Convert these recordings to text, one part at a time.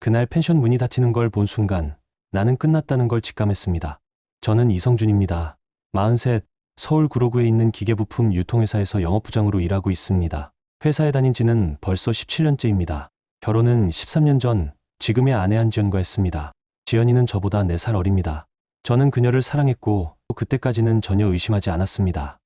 그날 펜션 문이 닫히는 걸 본 순간 나는 끝났다는 걸 직감했습니다. 저는 이성준입니다. 43, 서울 구로구에 있는 기계부품 유통회사에서 영업부장으로 일하고 있습니다. 회사에 다닌 지는 벌써 17년째입니다. 결혼은 13년 전 지금의 아내 한지연과 했습니다. 지연이는 저보다 4살 어립니다. 저는 그녀를 사랑했고 그때까지는 전혀 의심하지 않았습니다.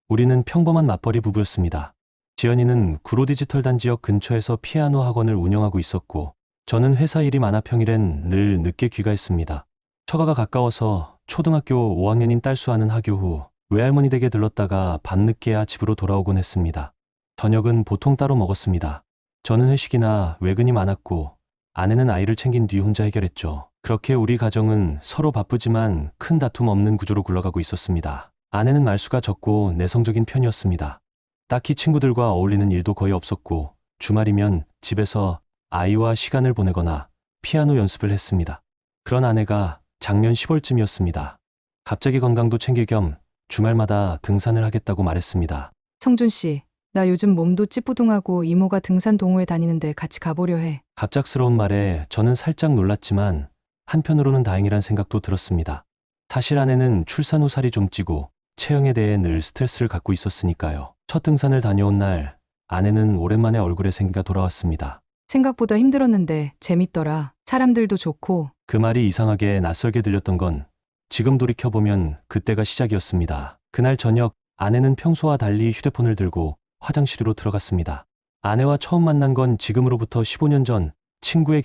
우리는 평범한 맞벌이 부부였습니다. 지연이는 구로 디지털 단지역 근처에서 피아노 학원을 운영하고 있었고 저는 회사 일이 많아 평일엔 늘 늦게 귀가했습니다. 처가가 가까워서 초등학교 5학년인 딸 수아는 하교 후 외할머니 댁에 들렀다가 밤늦게야 집으로 돌아오곤 했습니다. 저녁은 보통 따로 먹었습니다. 저는 회식이나 외근이 많았고 아내는 아이를 챙긴 뒤 혼자 해결했죠. 그렇게 우리 가정은 서로 바쁘지만 큰 다툼 없는 구조로 굴러가고 있었습니다. 아내는 말수가 적고 내성적인 편이었습니다. 딱히 친구들과 어울리는 일도 거의 없었고 주말이면 집에서 아이와 시간을 보내거나 피아노 연습을 했습니다. 그런 아내가 작년 10월쯤이었습니다. 갑자기 건강도 챙길 겸 주말마다 등산을 하겠다고 말했습니다. 성준 씨, 나 요즘 몸도 찌뿌둥하고 이모가 등산 동호회 다니는데 같이 가보려 해. 갑작스러운 말에 저는 살짝 놀랐지만 한편으로는 다행이란 생각도 들었습니다. 사실 아내는 출산 후 살이 좀 찌고 체형에 대해 늘 스트레스를 갖고 있었으니까요. 첫 등산을 다녀온 날 아내는 오랜만에 얼굴에 생기가 돌아왔습니다. 생각보다 힘들었는데 재밌더라. 사람들도 좋고. 그 말이 이상하게 낯설게 들렸던 건 지금 돌이켜보면 그때가 시작이었습니다. 그날 저녁 아내는 평소와 달리 휴대폰을 들고 화장실로 들어갔습니다. 아내와 처음 만난 건 지금으로부터 15년 전 친구의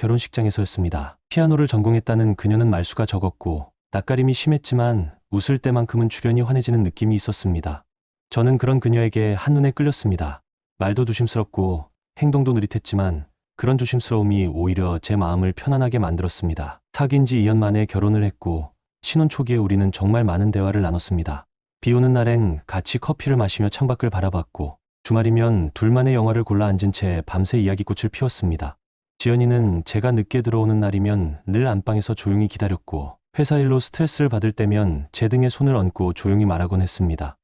결혼식장에서였습니다. 피아노를 전공했다는 그녀는 말수가 적었고 낯가림이 심했지만 웃을 때만큼은 출연이 환해지는 느낌이 있었습니다. 저는 그런 그녀에게 한눈에 끌렸습니다. 말도 조심스럽고 행동도 느릿했지만 그런 조심스러움이 오히려 제 마음을 편안하게 만들었습니다. 사귄 지 2년 만에 결혼을 했고 신혼 초기에 우리는 정말 많은 대화를 나눴습니다. 비 오는 날엔 같이 커피를 마시며 창밖을 바라봤고 주말이면 둘만의 영화를 골라 앉은 채 밤새 이야기꽃을 피웠습니다. 지연이는 제가 늦게 들어오는 날이면 늘 안방에서 조용히 기다렸고 회사 일로 스트레스를 받을 때면 제 등에 손을 얹고 조용히 말하곤 했습니다.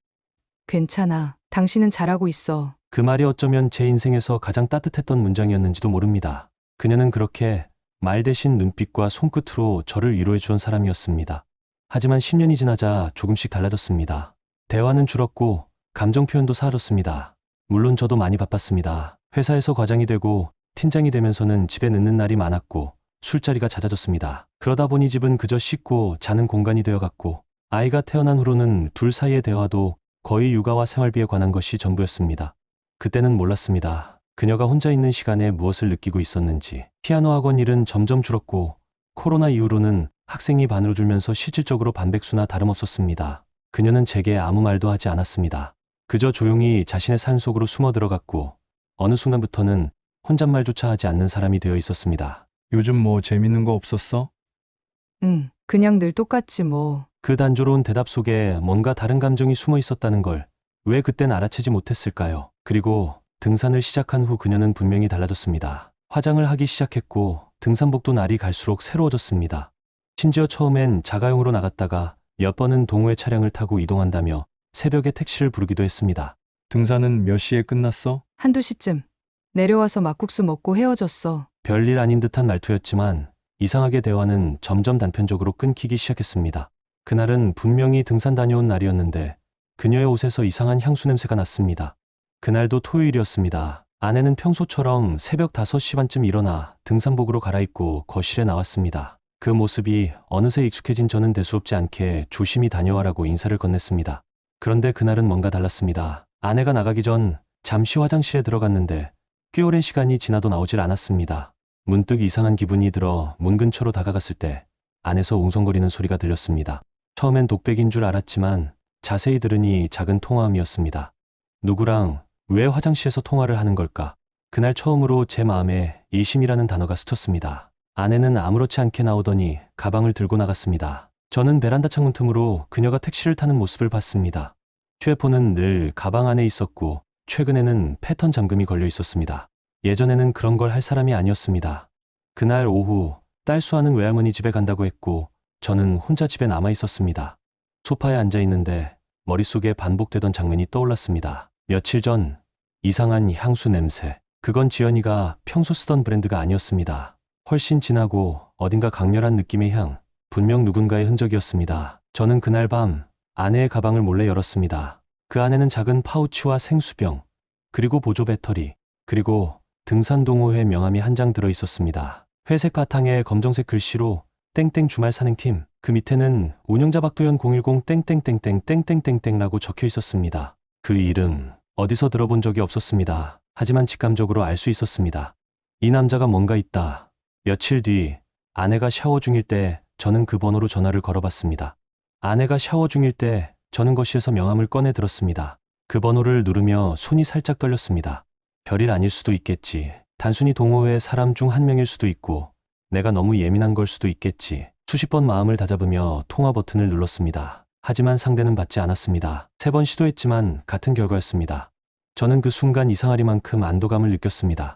괜찮아. 당신은 잘하고 있어. 그 말이 어쩌면 제 인생에서 가장 따뜻했던 문장이었는지도 모릅니다. 그녀는 그렇게 말 대신 눈빛과 손끝으로 저를 위로해 주던 사람이었습니다. 하지만 10년이 지나자 조금씩 달라졌습니다. 대화는 줄었고 감정 표현도 사라졌습니다. 물론 저도 많이 바빴습니다. 회사에서 과장이 되고 팀장이 되면서는 집에 늦는 날이 많았고 술자리가 잦아졌습니다. 그러다 보니 집은 그저 씻고 자는 공간이 되어갔고 아이가 태어난 후로는 둘 사이의 대화도 거의 육아와 생활비에 관한 것이 전부였습니다. 그때는 몰랐습니다. 그녀가 혼자 있는 시간에 무엇을 느끼고 있었는지. 피아노 학원 일은 점점 줄었고 코로나 이후로는 학생이 반으로 줄면서 실질적으로 반백수나 다름없었습니다. 그녀는 제게 아무 말도 하지 않았습니다. 그저 조용히 자신의 삶 속으로 숨어 들어갔고 어느 순간부터는 혼잣말조차 하지 않는 사람이 되어 있었습니다. 요즘 뭐 재밌는 거 없었어? 응, 그냥 늘 똑같지 뭐. 그 단조로운 대답 속에 뭔가 다른 감정이 숨어 있었다는 걸 왜 그땐 알아채지 못했을까요? 그리고 등산을 시작한 후 그녀는 분명히 달라졌습니다. 화장을 하기 시작했고 등산복도 날이 갈수록 새로워졌습니다. 심지어 처음엔 자가용으로 나갔다가 몇 번은 동호회 차량을 타고 이동한다며 새벽에 택시를 부르기도 했습니다. 등산은 몇 시에 끝났어? 한두 시쯤. 내려와서 막국수 먹고 헤어졌어. 별일 아닌 듯한 말투였지만 이상하게 대화는 점점 단편적으로 끊기기 시작했습니다. 그날은 분명히 등산 다녀온 날이었는데 그녀의 옷에서 이상한 향수 냄새가 났습니다. 그날도 토요일이었습니다. 아내는 평소처럼 새벽 5시 반쯤 일어나 등산복으로 갈아입고 거실에 나왔습니다. 그 모습이 어느새 익숙해진 저는 대수롭지 않게 조심히 다녀와라고 인사를 건넸습니다. 그런데 그날은 뭔가 달랐습니다. 아내가 나가기 전 잠시 화장실에 들어갔는데 꽤 오랜 시간이 지나도 나오질 않았습니다. 문득 이상한 기분이 들어 문 근처로 다가갔을 때 안에서 웅성거리는 소리가 들렸습니다. 처음엔 독백인 줄 알았지만 자세히 들으니 작은 통화음이었습니다. 누구랑 왜 화장실에서 통화를 하는 걸까? 그날 처음으로 제 마음에 이심이라는 단어가 스쳤습니다. 아내는 아무렇지 않게 나오더니 가방을 들고 나갔습니다. 저는 베란다 창문 틈으로 그녀가 택시를 타는 모습을 봤습니다. 휴대폰은 늘 가방 안에 있었고 최근에는 패턴 잠금이 걸려 있었습니다. 예전에는 그런 걸 할 사람이 아니었습니다. 그날 오후 딸 수아는 외할머니 집에 간다고 했고 저는 혼자 집에 남아 있었습니다. 소파에 앉아 있는데 머릿속에 반복되던 장면이 떠올랐습니다. 며칠 전 이상한 향수 냄새. 그건 지연이가 평소 쓰던 브랜드가 아니었습니다. 훨씬 진하고 어딘가 강렬한 느낌의 향, 분명 누군가의 흔적이었습니다. 저는 그날 밤 아내의 가방을 몰래 열었습니다. 그 안에는 작은 파우치와 생수병, 그리고 보조 배터리, 그리고 등산 동호회 명함이 한 장 들어 있었습니다. 회색 바탕에 검정색 글씨로 땡땡 주말 산행팀, 그 밑에는 운영자 박도현 010 땡땡땡땡 땡땡땡땡라고 적혀 있었습니다. 그 이름 어디서 들어본 적이 없었습니다. 하지만 직감적으로 알 수 있었습니다. 이 남자가 뭔가 있다. 며칠 뒤 아내가 샤워 중일 때 저는 그 번호로 전화를 걸어봤습니다. 아내가 샤워 중일 때 저는 거실에서 명함을 꺼내 들었습니다. 그 번호를 누르며 손이 살짝 떨렸습니다. 별일 아닐 수도 있겠지. 단순히 동호회 사람 중 한 명일 수도 있고 내가 너무 예민한 걸 수도 있겠지. 수십 번 마음을 다잡으며 통화 버튼을 눌렀습니다. 하지만 상대는 받지 않았습니다. 3번 시도했지만 같은 결과였습니다. 저는 그 순간 이상하리만큼 안도감을 느꼈습니다.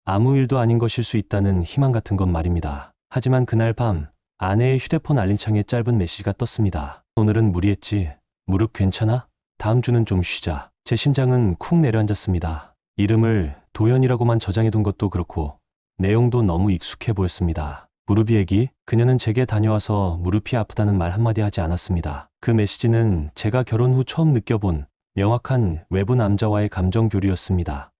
아무 일도 아닌 것일 수 있다는 희망 같은 건 말입니다. 하지만 그날 밤 아내의 휴대폰 알림창에 짧은 메시지가 떴습니다. 오늘은 무리했지. 무릎 괜찮아? 다음 주는 좀 쉬자. 제 심장은 쿵 내려앉았습니다. 이름을 도현이라고만 저장해둔 것도 그렇고 내용도 너무 익숙해 보였습니다. 무릎 얘기? 그녀는 제게 다녀와서 무릎이 아프다는 말 한마디 하지 않았습니다. 그 메시지는 제가 결혼 후 처음 느껴본 명확한 외부 남자와의 감정 교류였습니다.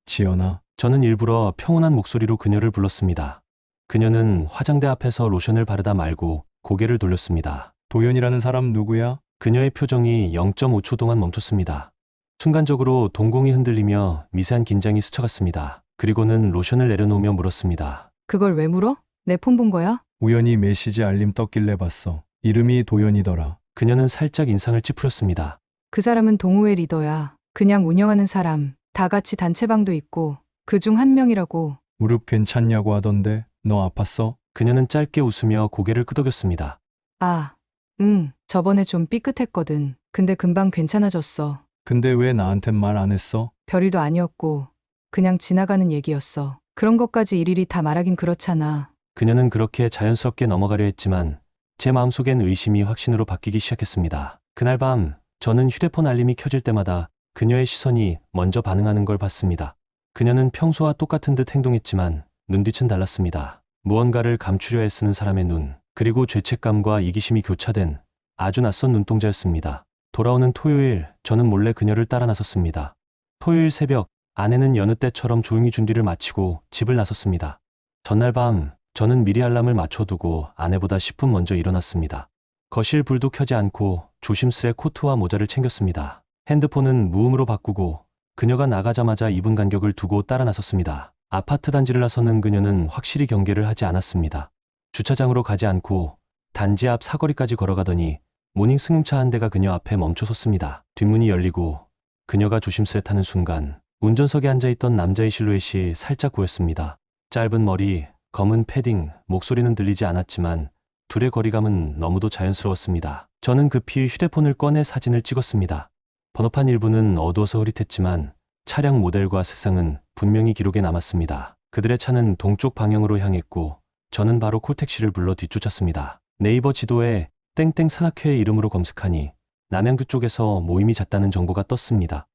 지연아, 저는 일부러 평온한 목소리로 그녀를 불렀습니다. 그녀는 화장대 앞에서 로션을 바르다 말고 고개를 돌렸습니다. 도연이라는 사람 누구야? 그녀의 표정이 0.5초 동안 멈췄습니다. 순간적으로 동공이 흔들리며 미세한 긴장이 스쳐갔습니다. 그리고는 로션을 내려놓으며 물었습니다. 그걸 왜 물어? 내 폰 본 거야? 우연히 메시지 알림 떴길래 봤어. 이름이 도연이더라. 그녀는 살짝 인상을 찌푸렸습니다. 그 사람은 동호회 리더야. 그냥 운영하는 사람. 다 같이 단체방도 있고 그 중 한 명이라고. 무릎 괜찮냐고 하던데 너 아팠어? 그녀는 짧게 웃으며 고개를 끄덕였습니다. 아, 응. 저번에 좀 삐끗했거든. 근데 금방 괜찮아졌어. 근데 왜 나한텐 말 안 했어? 별일도 아니었고 그냥 지나가는 얘기였어. 그런 것까지 일일이 다 말하긴 그렇잖아. 그녀는 그렇게 자연스럽게 넘어가려 했지만 제 마음속엔 의심이 확신으로 바뀌기 시작했습니다. 그날 밤 저는 휴대폰 알림이 켜질 때마다 그녀의 시선이 먼저 반응하는 걸 봤습니다. 그녀는 평소와 똑같은 듯 행동했지만 눈빛은 달랐습니다. 무언가를 감추려 애쓰는 사람의 눈, 그리고 죄책감과 이기심이 교차된 아주 낯선 눈동자였습니다. 돌아오는 토요일, 저는 몰래 그녀를 따라 나섰습니다. 토요일 새벽, 아내는 여느 때처럼 조용히 준비를 마치고 집을 나섰습니다. 전날 밤, 저는 미리 알람을 맞춰두고 아내보다 10분 먼저 일어났습니다. 거실 불도 켜지 않고 조심스레 코트와 모자를 챙겼습니다. 핸드폰은 무음으로 바꾸고 그녀가 나가자마자 2분 간격을 두고 따라 나섰습니다. 아파트 단지를 나서는 그녀는 확실히 경계를 하지 않았습니다. 주차장으로 가지 않고 단지 앞 사거리까지 걸어가더니 모닝 승용차 한 대가 그녀 앞에 멈춰 섰습니다. 뒷문이 열리고 그녀가 조심스레 타는 순간 운전석에 앉아있던 남자의 실루엣이 살짝 보였습니다. 짧은 머리, 검은 패딩, 목소리는 들리지 않았지만 둘의 거리감은 너무도 자연스러웠습니다. 저는 급히 휴대폰을 꺼내 사진을 찍었습니다. 번호판 일부는 어두워서 흐릿했지만 차량 모델과 색상은 분명히 기록에 남았습니다. 그들의 차는 동쪽 방향으로 향했고 저는 바로 콜택시를 불러 뒤쫓았습니다. 네이버 지도에 땡땡 산악회 이름으로 검색하니 남양주 쪽에서 모임이 잦다는 정보가 떴습니다.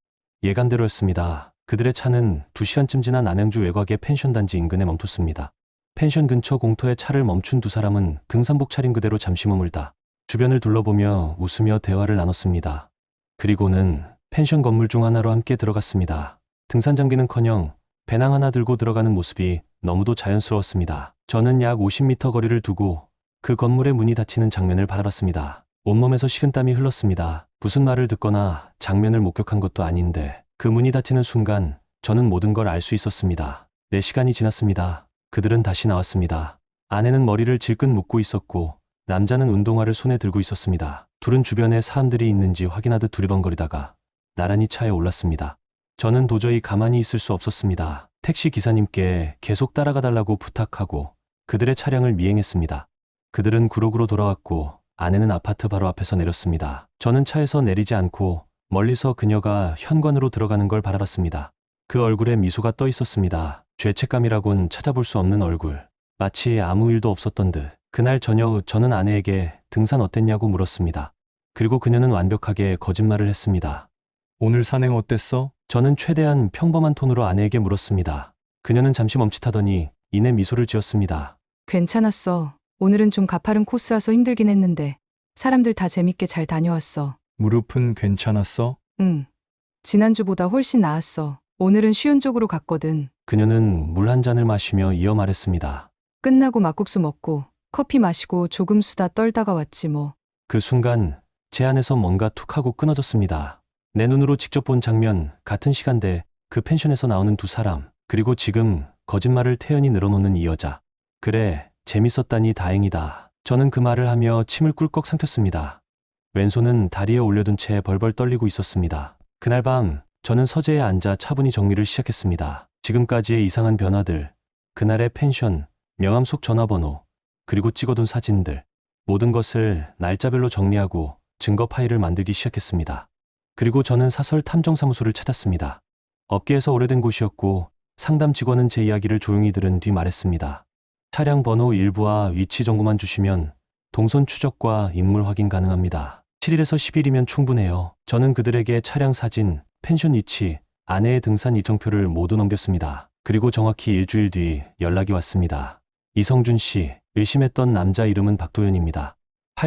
예감대로였습니다. 그들의 차는 2시간쯤 지나 남양주 외곽의 펜션 단지 인근에 멈췄습니다. 펜션 근처 공터에 차를 멈춘 두 사람은 등산복 차림 그대로 잠시 머물다 주변을 둘러보며 웃으며 대화를 나눴습니다. 그리고는 펜션 건물 중 하나로 함께 들어갔습니다. 등산 장비는커녕 배낭 하나 들고 들어가는 모습이 너무도 자연스러웠습니다. 저는 약 50m 거리를 두고 그 건물의 문이 닫히는 장면을 바라봤습니다. 온몸에서 식은땀이 흘렀습니다. 무슨 말을 듣거나 장면을 목격한 것도 아닌데 그 문이 닫히는 순간 저는 모든 걸 알 수 있었습니다. 4시간이 지났습니다. 그들은 다시 나왔습니다. 아내는 머리를 질끈 묶고 있었고 남자는 운동화를 손에 들고 있었습니다. 둘은 주변에 사람들이 있는지 확인하듯 두리번거리다가 나란히 차에 올랐습니다. 저는 도저히 가만히 있을 수 없었습니다. 택시 기사님께 계속 따라가 달라고 부탁하고 그들의 차량을 미행했습니다. 그들은 구로구로 돌아왔고 아내는 아파트 바로 앞에서 내렸습니다. 저는 차에서 내리지 않고 멀리서 그녀가 현관으로 들어가는 걸 바라봤습니다. 그 얼굴에 미소가 떠 있었습니다. 죄책감이라곤 찾아볼 수 없는 얼굴. 마치 아무 일도 없었던 듯. 그날 저녁 저는 아내에게 등산 어땠냐고 물었습니다. 그리고 그녀는 완벽하게 거짓말을 했습니다. 오늘 산행 어땠어? 저는 최대한 평범한 톤으로 아내에게 물었습니다. 그녀는 잠시 멈칫하더니 이내 미소를 지었습니다. 괜찮았어. 오늘은 좀 가파른 코스라서 힘들긴 했는데 사람들 다 재밌게 잘 다녀왔어. 무릎은 괜찮았어? 응. 지난주보다 훨씬 나았어. 오늘은 쉬운 쪽으로 갔거든. 그녀는 물 한 잔을 마시며 이어 말했습니다. 끝나고 막국수 먹고 커피 마시고 조금 수다 떨다가 왔지 뭐. 그 순간 제 안에서 뭔가 툭 하고 끊어졌습니다. 내 눈으로 직접 본 장면, 같은 시간대 그 펜션에서 나오는 두 사람, 그리고 지금 거짓말을 태연히 늘어놓는 이 여자. 그래, 재밌었다니 다행이다. 저는 그 말을 하며 침을 꿀꺽 삼켰습니다. 왼손은 다리에 올려둔 채 벌벌 떨리고 있었습니다. 그날 밤 저는 서재에 앉아 차분히 정리를 시작했습니다. 지금까지의 이상한 변화들, 그날의 펜션, 명함 속 전화번호, 그리고 찍어둔 사진들, 모든 것을 날짜별로 정리하고 증거 파일을 만들기 시작했습니다. 그리고 저는 사설 탐정사무소를 찾았습니다. 업계에서 오래된 곳이었고 상담 직원은 제 이야기를 조용히 들은 뒤 말했습니다. 차량 번호 일부와 위치 정보만 주시면 동선 추적과 인물 확인 가능합니다. 7일에서 10일이면 충분해요. 저는 그들에게 차량 사진, 펜션 위치, 아내의 등산 일정표를 모두 넘겼습니다. 그리고 정확히 일주일 뒤 연락이 왔습니다. 이성준 씨, 의심했던 남자 이름은 박도현입니다.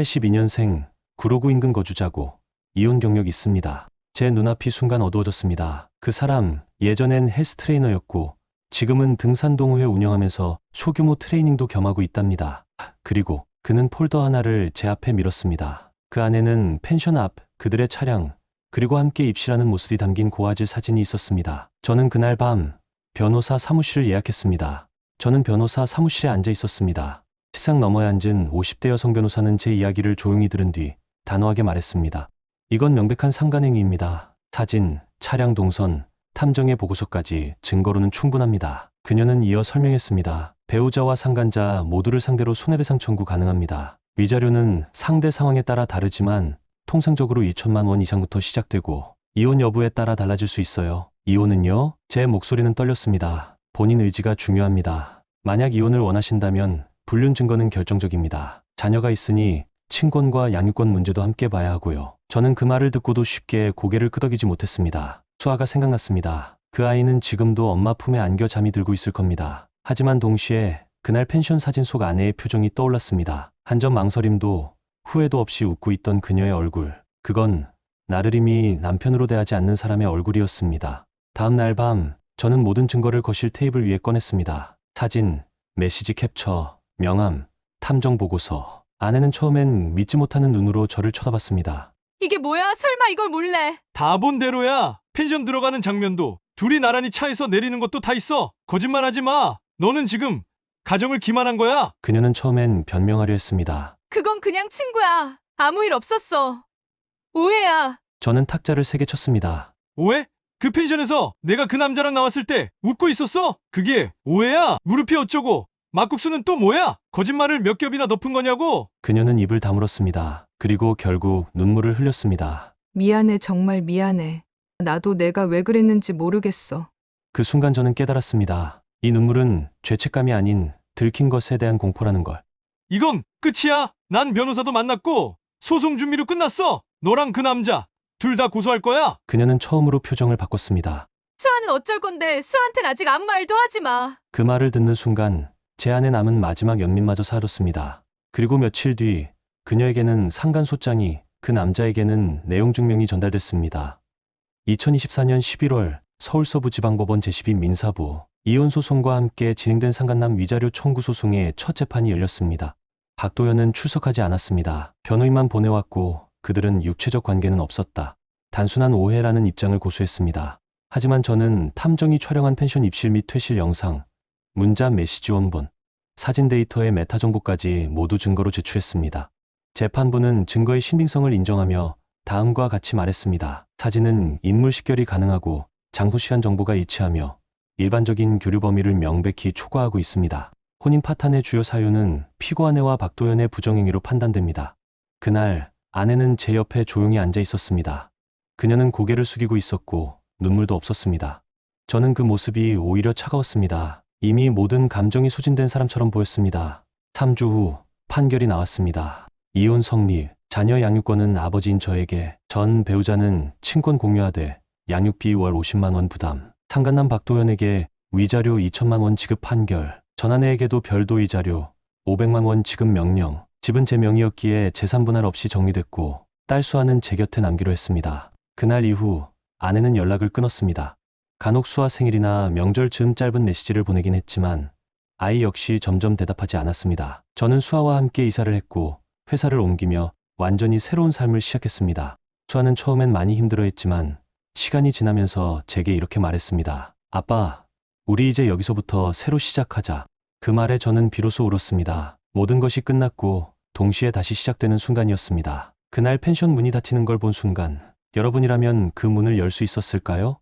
82년생, 구로구 인근 거주자고 이혼 경력 있습니다. 제 눈앞이 순간 어두워졌습니다. 그 사람, 예전엔 헬스 트레이너였고 지금은 등산 동호회 운영하면서 소규모 트레이닝도 겸하고 있답니다. 그리고 그는 폴더 하나를 제 앞에 밀었습니다. 그 안에는 펜션 앞 그들의 차량, 그리고 함께 입실하는 모습이 담긴 고화질 사진이 있었습니다. 저는 그날 밤 변호사 사무실을 예약했습니다. 저는 변호사 사무실에 앉아 있었습니다. 책상 너머에 앉은 50대 여성 변호사는 제 이야기를 조용히 들은 뒤 단호하게 말했습니다. 이건 명백한 상간행위입니다. 사진, 차량 동선, 탐정의 보고서까지 증거로는 충분합니다. 그녀는 이어 설명했습니다. 배우자와 상간자 모두를 상대로 손해배상 청구 가능합니다. 위자료는 상대 상황에 따라 다르지만 통상적으로 2천만 원 이상부터 시작되고 이혼 여부에 따라 달라질 수 있어요. 이혼은요? 제 목소리는 떨렸습니다. 본인 의지가 중요합니다. 만약 이혼을 원하신다면 불륜 증거는 결정적입니다. 자녀가 있으니 친권과 양육권 문제도 함께 봐야 하고요. 저는 그 말을 듣고도 쉽게 고개를 끄덕이지 못했습니다. 수아가 생각났습니다. 그 아이는 지금도 엄마 품에 안겨 잠이 들고 있을 겁니다. 하지만 동시에 그날 펜션 사진 속 아내의 표정이 떠올랐습니다. 한 점 망설임도 후회도 없이 웃고 있던 그녀의 얼굴. 그건 나를 이미 남편으로 대하지 않는 사람의 얼굴이었습니다. 다음 날 밤 저는 모든 증거를 거실 테이블 위에 꺼냈습니다. 사진, 메시지 캡처, 명함, 탐정 보고서. 아내는 처음엔 믿지 못하는 눈으로 저를 쳐다봤습니다. 이게 뭐야? 설마 이걸 몰래? 다 본 대로야. 펜션 들어가는 장면도 둘이 나란히 차에서 내리는 것도 다 있어. 거짓말하지 마. 너는 지금 가정을 기만한 거야. 그녀는 처음엔 변명하려 했습니다. 그건 그냥 친구야. 아무 일 없었어. 오해야. 저는 탁자를 세게 쳤습니다. 오해? 그 펜션에서 내가 그 남자랑 나왔을 때 웃고 있었어? 그게 오해야? 무릎이 어쩌고? 막국수는 또 뭐야? 거짓말을 몇 겹이나 덮은 거냐고? 그녀는 입을 다물었습니다. 그리고 결국 눈물을 흘렸습니다. 미안해, 정말 미안해. 나도 내가 왜 그랬는지 모르겠어. 그 순간 저는 깨달았습니다. 이 눈물은 죄책감이 아닌 들킨 것에 대한 공포라는 걸. 이건 끝이야. 난 변호사도 만났고 소송 준비로 끝났어. 너랑 그 남자 둘 다 고소할 거야. 그녀는 처음으로 표정을 바꿨습니다. 수아는 어쩔 건데 수아한텐 아직 아무 말도 하지 마. 그 말을 듣는 순간 제 안에 남은 마지막 연민마저 사라졌습니다. 그리고 며칠 뒤 그녀에게는 상간소장이, 그 남자에게는 내용 증명이 전달됐습니다. 2024년 11월 서울서부지방법원 제12 민사부 이혼 소송과 함께 진행된 상간남 위자료 청구 소송의 첫 재판이 열렸습니다. 박도현은 출석하지 않았습니다. 변호인만 보내왔고 그들은 육체적 관계는 없었다. 단순한 오해라는 입장을 고수했습니다. 하지만 저는 탐정이 촬영한 펜션 입실 및 퇴실 영상, 문자 메시지 원본, 사진 데이터의 메타 정보까지 모두 증거로 제출했습니다. 재판부는 증거의 신빙성을 인정하며 다음과 같이 말했습니다. 사진은 인물 식결이 가능하고 장소 시간 정보가 일치하며 일반적인 교류 범위를 명백히 초과하고 있습니다. 혼인 파탄의 주요 사유는 피고 아내와 박도현의 부정행위로 판단됩니다. 그날 아내는 제 옆에 조용히 앉아 있었습니다. 그녀는 고개를 숙이고 있었고 눈물도 없었습니다. 저는 그 모습이 오히려 차가웠습니다. 이미 모든 감정이 소진된 사람처럼 보였습니다. 3주 후 판결이 나왔습니다. 이혼 성립, 자녀 양육권은 아버지인 저에게, 전 배우자는 친권 공유하되 양육비 월 50만 원 부담, 상간남 박도현에게 위자료 2천만 원 지급 판결, 전 아내에게도 별도 위자료, 500만 원 지급 명령. 집은 제 명의였기에 재산 분할 없이 정리됐고 딸 수아는 제 곁에 남기로 했습니다. 그날 이후 아내는 연락을 끊었습니다. 간혹 수아 생일이나 명절 즈음 짧은 메시지를 보내긴 했지만 아이 역시 점점 대답하지 않았습니다. 저는 수아와 함께 이사를 했고 회사를 옮기며 완전히 새로운 삶을 시작했습니다. 수아는 처음엔 많이 힘들어했지만 시간이 지나면서 제게 이렇게 말했습니다. 아빠, 우리 이제 여기서부터 새로 시작하자. 그 말에 저는 비로소 울었습니다. 모든 것이 끝났고 동시에 다시 시작되는 순간이었습니다. 그날 펜션 문이 닫히는 걸 본 순간 여러분이라면 그 문을 열 수 있었을까요?